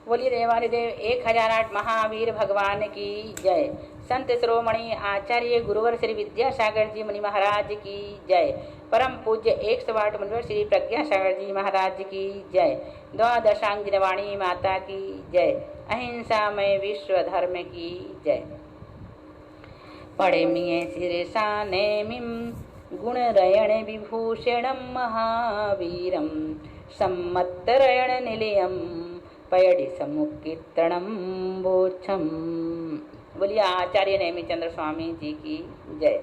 बोलिए देवादिदेव 1008 महावीर भगवान की जय। संत शिरोमणि आचार्य गुरुवर श्री विद्यासागर जी मुनि महाराज की जय। परम पूज्य 108 मुनिवर श्री प्रज्ञासागर जी महाराज की जय। द्वादशांग वाणी माता की जय। अहिंसामय विश्व धर्म की जय। पड़ेमिये शिरसाने मिम गुणरयण विभूषणं महावीरं सम्मत्तरयण निलयं पयडि समुकीर्तनम बोछम। बोलिए आचार्य नेमिचंद्र स्वामी जी की जय।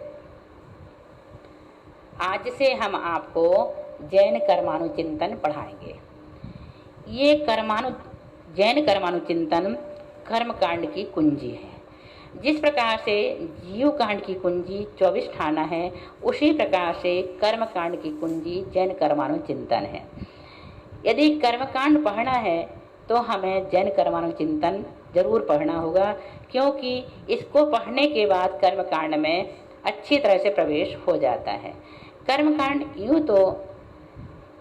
आज से हम आपको जैन कर्मानुचिंतन पढ़ाएंगे। ये जैन कर्मानुचिंतन कर्मकांड की कुंजी है। जिस प्रकार से जीव कांड की कुंजी 24 ठाना है, उसी प्रकार से कर्मकांड की कुंजी जैन कर्मानुचिंतन है। यदि कर्मकांड पढ़ना है तो हमें जैन कर्मानुचिंतन जरूर पढ़ना होगा, क्योंकि इसको पढ़ने के बाद कर्मकांड में अच्छी तरह से प्रवेश हो जाता है। कर्मकांड यूँ तो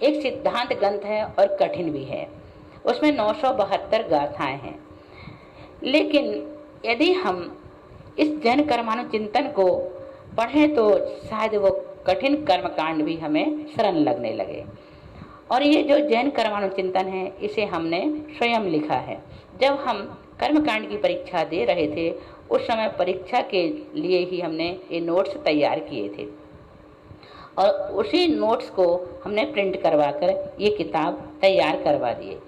एक सिद्धांत ग्रंथ है और कठिन भी है। उसमें 972 गाथाएं हैं। लेकिन यदि हम इस जैन कर्मानुचिंतन को पढ़ें तो शायद वो कठिन कर्मकांड भी हमें सरल लगने लगे। और ये जो जैन कर्मानुचिंतन है, इसे हमने स्वयं लिखा है। जब हम कर्मकांड की परीक्षा दे रहे थे, उस समय परीक्षा के लिए ही हमने ये नोट्स तैयार किए थे और उसी नोट्स को हमने प्रिंट करवाकर ये किताब तैयार करवा दिए।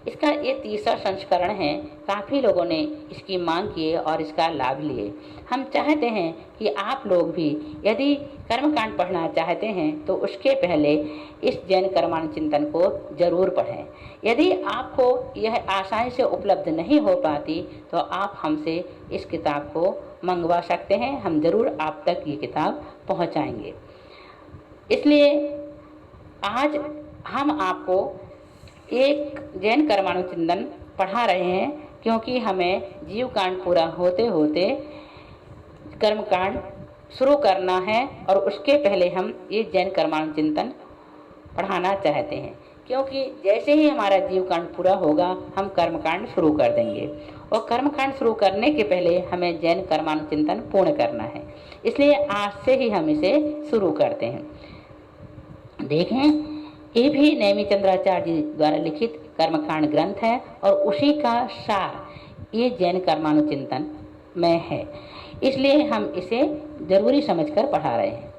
इसका ये तीसरा संस्करण है। काफ़ी लोगों ने इसकी मांग की और इसका लाभ लिए। हम चाहते हैं कि आप लोग भी यदि कर्मकांड पढ़ना चाहते हैं तो उसके पहले इस जैन कर्मानुचिंतन को जरूर पढ़ें। यदि आपको यह आसानी से उपलब्ध नहीं हो पाती तो आप हमसे इस किताब को मंगवा सकते हैं। हम जरूर आप तक ये किताब पहुंचाएंगे। इसलिए आज हम आपको एक जैन कर्मानुचिंतन पढ़ा रहे हैं, क्योंकि हमें जीव कांड पूरा होते होते कर्मकांड शुरू करना है और उसके पहले हम ये जैन कर्मानुचिंतन पढ़ाना चाहते हैं। क्योंकि जैसे ही हमारा जीव कांड पूरा होगा हम कर्मकांड शुरू कर देंगे और कर्मकांड शुरू करने के पहले हमें जैन कर्मानुचिंतन पूर्ण करना है। इसलिए आज से ही हम इसे शुरू करते हैं। देखें, ये भी नेमिचंद्राचार्य जी द्वारा लिखित कर्मकांड ग्रंथ है और उसी का सार ये जैन कर्मानुचिंतन में है। इसलिए हम इसे जरूरी समझकर पढ़ा रहे हैं।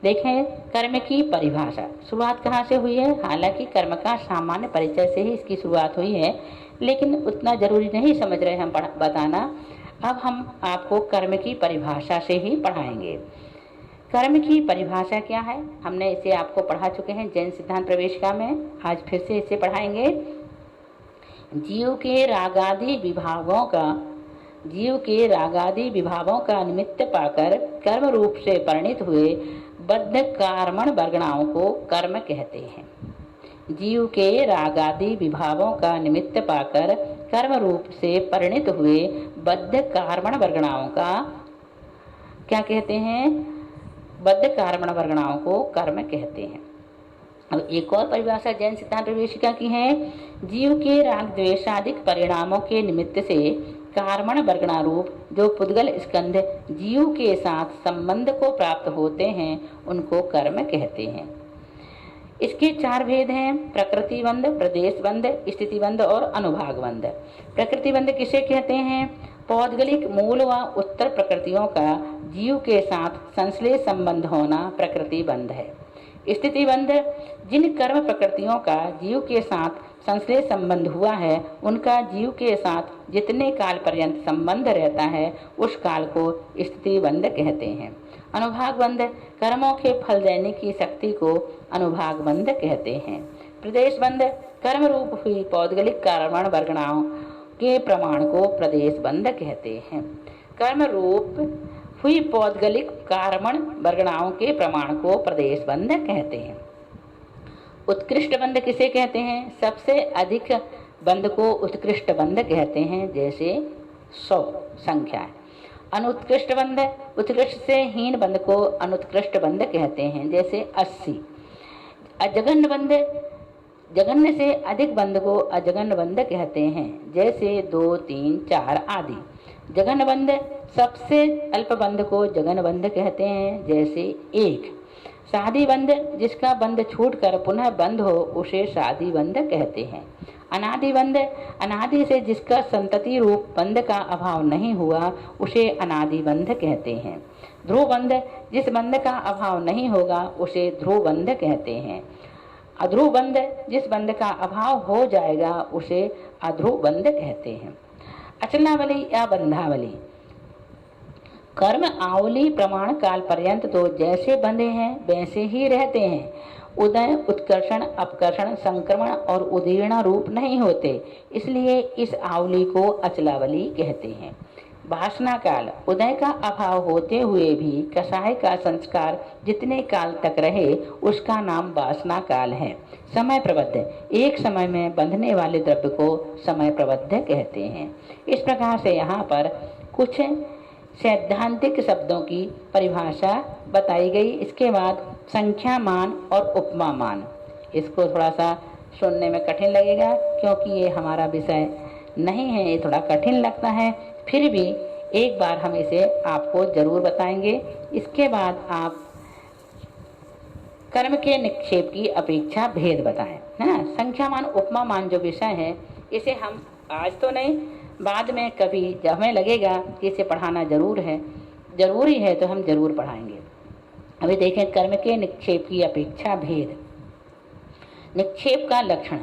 देखें, कर्म की परिभाषा शुरुआत कहाँ से हुई है। हालांकि कर्म का सामान्य परिचय से ही इसकी शुरुआत हुई है, लेकिन उतना जरूरी नहीं समझ रहे हम बताना। अब हम आपको कर्म की परिभाषा से ही पढ़ाएंगे। कर्म की परिभाषा क्या है, हमने इसे आपको पढ़ा चुके हैं जैन सिद्धांत प्रवेशिका में। आज फिर से इसे पढ़ाएंगे। जीव के रागादि विभावों का निमित्त पाकर कर्म रूप से परिणित हुए बद्ध कर्मण वर्गणाओं को कर्म कहते हैं। जीव के रागादि विभावों का निमित्त पाकर कर्म रूप से परिणित हुए बद्ध कर्मण वर्गणाओं का क्या कहते हैं? बद्ध कर्मण वर्गणाओं को कर्म कहते हैं। अब एक और परिभाषा जैन सिद्धांत प्रवेशिका की है। जीव के राग द्वेषादिक परिणामों के निमित्त से कर्मण वर्गणा रूप जो पुद्गल स्कंध जीव के साथ संबंध को प्राप्त होते हैं उनको कर्म कहते हैं। इसके 4 भेद हैं: प्रकृतिबंध, प्रदेशबंध, स्थितिबंध और अनुभागबंध। प्रकृतिबंध किसे कहते हैं? पौद्गलिक मूल व उत्तर प्रकृतियों का जीव के साथ संश्लेष संबंध होना प्रकृतिबंध है। स्थितिबंध, जिन कर्म प्रकृतियों का जीव के साथ संश्लेष संबंध हुआ है उनका जीव के साथ जितने काल पर्यंत संबंध रहता है उस काल को स्थितिबंध कहते हैं। अनुभागबंध, कर्मों के फल देने की शक्ति को अनुभागबंध कहते हैं। प्रदेशबंध, कर्म रूप हुई पौद्गलिक कर्मण वर्गणाओं के प्रमाण को प्रदेशबंध कहते हैं। कर्म रूप हुई पौद्गलिक कर्मण वर्गणाओं के प्रमाण को प्रदेशबंध कहते हैं। उत्कृष्ट बंध किसे कहते हैं? सबसे अधिक बंध को उत्कृष्ट बंध कहते हैं, जैसे 100 संख्या है। अनुत्कृष्ट बंध, उत्कृष्ट से हीन बंध को अनुत्कृष्ट बंध कहते हैं, जैसे 80। अजघन्य बंध जघन्य से अधिक बंध को अजघन्य बंध कहते हैं, जैसे 2, 3, 4 आदि। जघन्य बंध सबसे अल्प बंध को जघन्य बंध कहते हैं, जैसे 1। शादी बंध जिसका बंध छूटकर पुनः बंध हो उसे शादी बंध कहते हैं। अनादि बंध अनादि से जिसका संतति रूप बंध का अभाव नहीं हुआ उसे अनादि बंध कहते हैं। ध्रुव बंध जिस बंध का अभाव नहीं होगा उसे ध्रुव बंध कहते हैं। अध्रुव बंध जिस बंध का अभाव हो जाएगा उसे अध्रुव बंध कहते हैं। अचलावली या बंधावली। कर्म आवली प्रमाण काल पर्यंत तो जैसे बंधे हैं वैसे ही रहते हैं। उदय, उत्कर्षण, अपकर्षण, संक्रमण और उदीर्ण रूप नहीं होते, इसलिए इस आवली को अचलावली कहते हैं। वासना काल उदय का अभाव होते हुए भी कषाय का संस्कार जितने काल तक रहे उसका नाम वासना काल है। समय प्रबद्ध एक समय में बंधने वाले द्रव्य को समय प्रबद्ध कहते हैं। इस प्रकार से यहाँ पर कुछ सैद्धांतिक शब्दों की परिभाषा बताई गई। इसके बाद संख्या मान और उपमा मान। इसको थोड़ा सा सुनने में कठिन लगेगा क्योंकि ये हमारा विषय नहीं है, ये थोड़ा कठिन लगता है, फिर भी एक बार हम इसे आपको जरूर बताएंगे। इसके बाद आप कर्म के निक्षेप की अपेक्षा भेद बताएं, है ना। संख्या मान उपमा मान जो विषय है इसे हम आज तो नहीं, बाद में कभी जब हमें लगेगा कि इसे पढ़ाना जरूरी है तो हम जरूर पढ़ाएंगे। अभी देखें कर्म के निक्षेप की अपेक्षा भेद। निक्षेप का लक्षण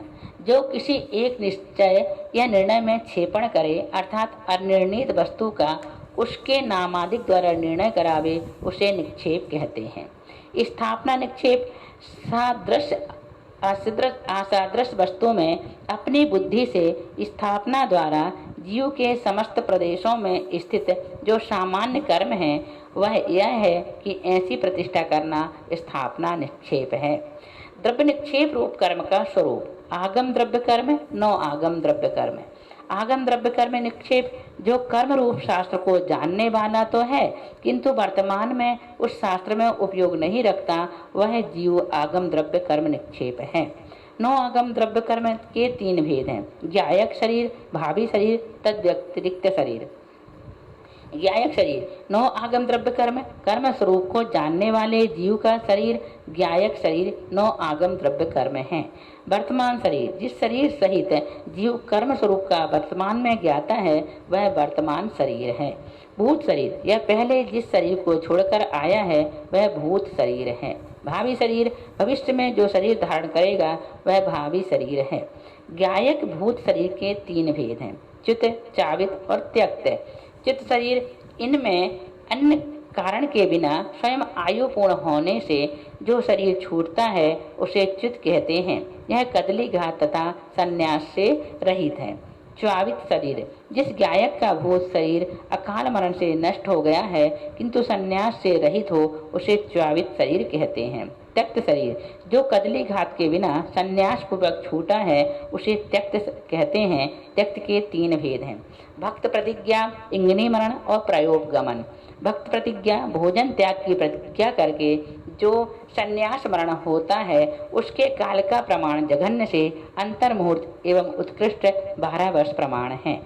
जो किसी एक निश्चय या निर्णय में क्षेपण करे अर्थात अनिर्णीत वस्तु का उसके नामादिक द्वारा निर्णय करावे उसे निक्षेप कहते हैं। स्थापना निक्षेप सादृश असादृश वस्तु में अपनी बुद्धि से स्थापना द्वारा जीव के समस्त प्रदेशों में स्थित जो सामान्य कर्म है वह यह है कि ऐसी प्रतिष्ठा करना स्थापना निक्षेप है। द्रव्य निक्षेप रूप कर्म का स्वरूप। आगम द्रव्य कर्म, नौ आगम द्रव्य कर्म। आगम द्रव्य कर्म निक्षेप जो कर्म रूप शास्त्र को जानने वाला तो है किंतु वर्तमान में उस शास्त्र में उपयोग नहीं रखता, वह जीव आगम द्रव्य कर्म निक्षेप है। 9 आगम द्रव्य कर्म के 3 भेद हैं। ज्ञायक शरीर, भावी शरीर, तद्व्यतिरिक्त शरीर। ज्ञायक शरीर 9 आगम द्रव्य कर्म, कर्म स्वरूप को जानने वाले जीव का शरीर ज्ञायक शरीर 9 आगम द्रव्य कर्म है। वर्तमान शरीर जिस शरीर सहित जीव कर्म स्वरूप का वर्तमान में ज्ञाता है वह वर्तमान शरीर है। भूत शरीर यह पहले जिस शरीर को छोड़कर आया है वह भूत शरीर है। भावी शरीर भविष्य में जो शरीर धारण करेगा वह भावी शरीर है। ज्ञायक भूत शरीर के 3 भेद हैं, चित्त, चावित और त्यक्त। चित्त शरीर इनमें अन्य कारण के बिना स्वयं आयु पूर्ण होने से जो शरीर छूटता है उसे चित्त कहते हैं। यह कदली घात तथा संन्यास से रहित है। च्वावित शरीर जिस ज्ञायक का भूत शरीर अकाल मरण से नष्ट हो गया है किंतु संन्यास से रहित हो उसे च्वावित शरीर कहते हैं। त्यक्त शरीर जो कदली घात के बिना संन्यास पूर्वक छूटा है उसे त्यक्त कहते हैं। त्यक्त के 3 भेद हैं, भक्त प्रतिज्ञा, इंगनी मरण और प्रयोग गमन। भक्त प्रतिज्ञा भोजन त्याग की प्रतिज्ञा करके जो संन्यास मरण होता है उसके काल का प्रमाण जघन्य से अंतर मुहूर्त एवं उत्कृष्ट 12 वर्ष प्रमाण है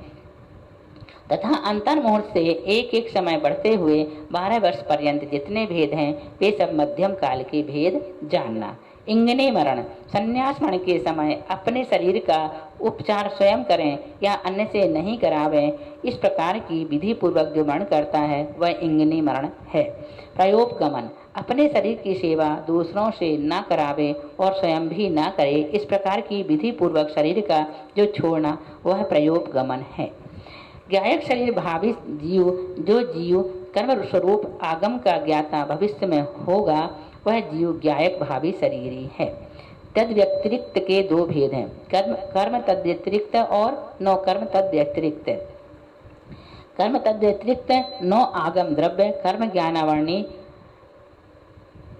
तथा अंतर मुहूर्त से एक एक समय बढ़ते हुए 12 वर्ष पर्यंत जितने भेद हैं वे सब मध्यम काल के भेद जानना। इंगने मरण संन्यास मरण के समय अपने शरीर का उपचार स्वयं करें या अन्य से नहीं करावें, इस प्रकार की विधि पूर्वक जो मरण करता है वह इंगने मरण है। प्रयोग गमन अपने शरीर की सेवा दूसरों से न करावे और स्वयं भी न करे, इस प्रकार की विधि पूर्वक शरीर का जो छोड़ना वह प्रयोग गमन है। ज्ञायक शरीर भावी जीव जो जीव कर्म स्वरूप आगम का ज्ञाता भविष्य में होगा वह जीव ज्ञायक भावी शरीर ही है। तद व्यतिरिक्त के 2 भेद हैं, कर्म तद व्यतिरिक्त और 9 कर्म तद व्यतिरिक्त। कर्म तद व्यतिरिक्त 9 आगम द्रव्य कर्म ज्ञानावर्णी,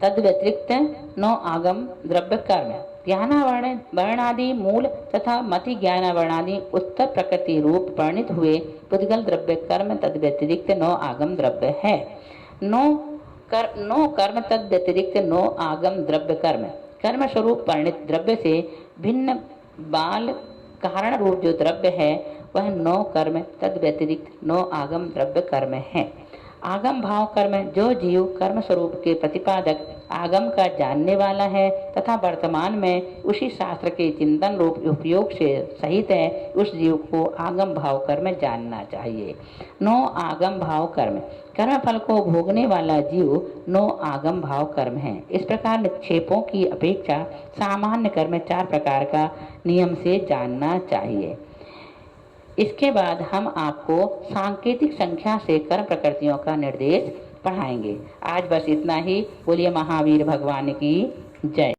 तद व्यतिरिक्त 9 आगम द्रव्य कर्म ज्ञानावर्ण वर्णादि मूल तथा मति ज्ञानावर्णादि उत्तर प्रकृति रूप वर्णित हुए पुद्गल द्रव्य कर्म तद व्यतिरिक्त 9 आगम द्रव्य है। 9 कर्म तद व्यतिरिक्त 9 आगम द्रव्य कर्म स्वरूप वर्णित द्रव्य से भिन्न बाल कारण रूप जो द्रव्य है वह 9 कर्म, तद व्यतिरिक्त 9 आगम द्रव्य कर्म है। आगम भाव कर्म जो जीव कर्म स्वरूप के प्रतिपादक आगम का जानने वाला है तथा वर्तमान में उसी शास्त्र के चिंतन रूप उपयोग से सहित है, उस जीव को आगम भाव कर्म जानना चाहिए। 9 आगम भाव कर्म, कर्म फल को भोगने वाला जीव 9 आगम भाव कर्म है। इस प्रकार निक्षेपों की अपेक्षा सामान्य कर्म 4 प्रकार का नियम से जानना चाहिए। इसके बाद हम आपको सांकेतिक संख्या से कर्म प्रकृतियों का निर्देश पढ़ाएंगे। आज बस इतना ही। बोलिए महावीर भगवान की जय।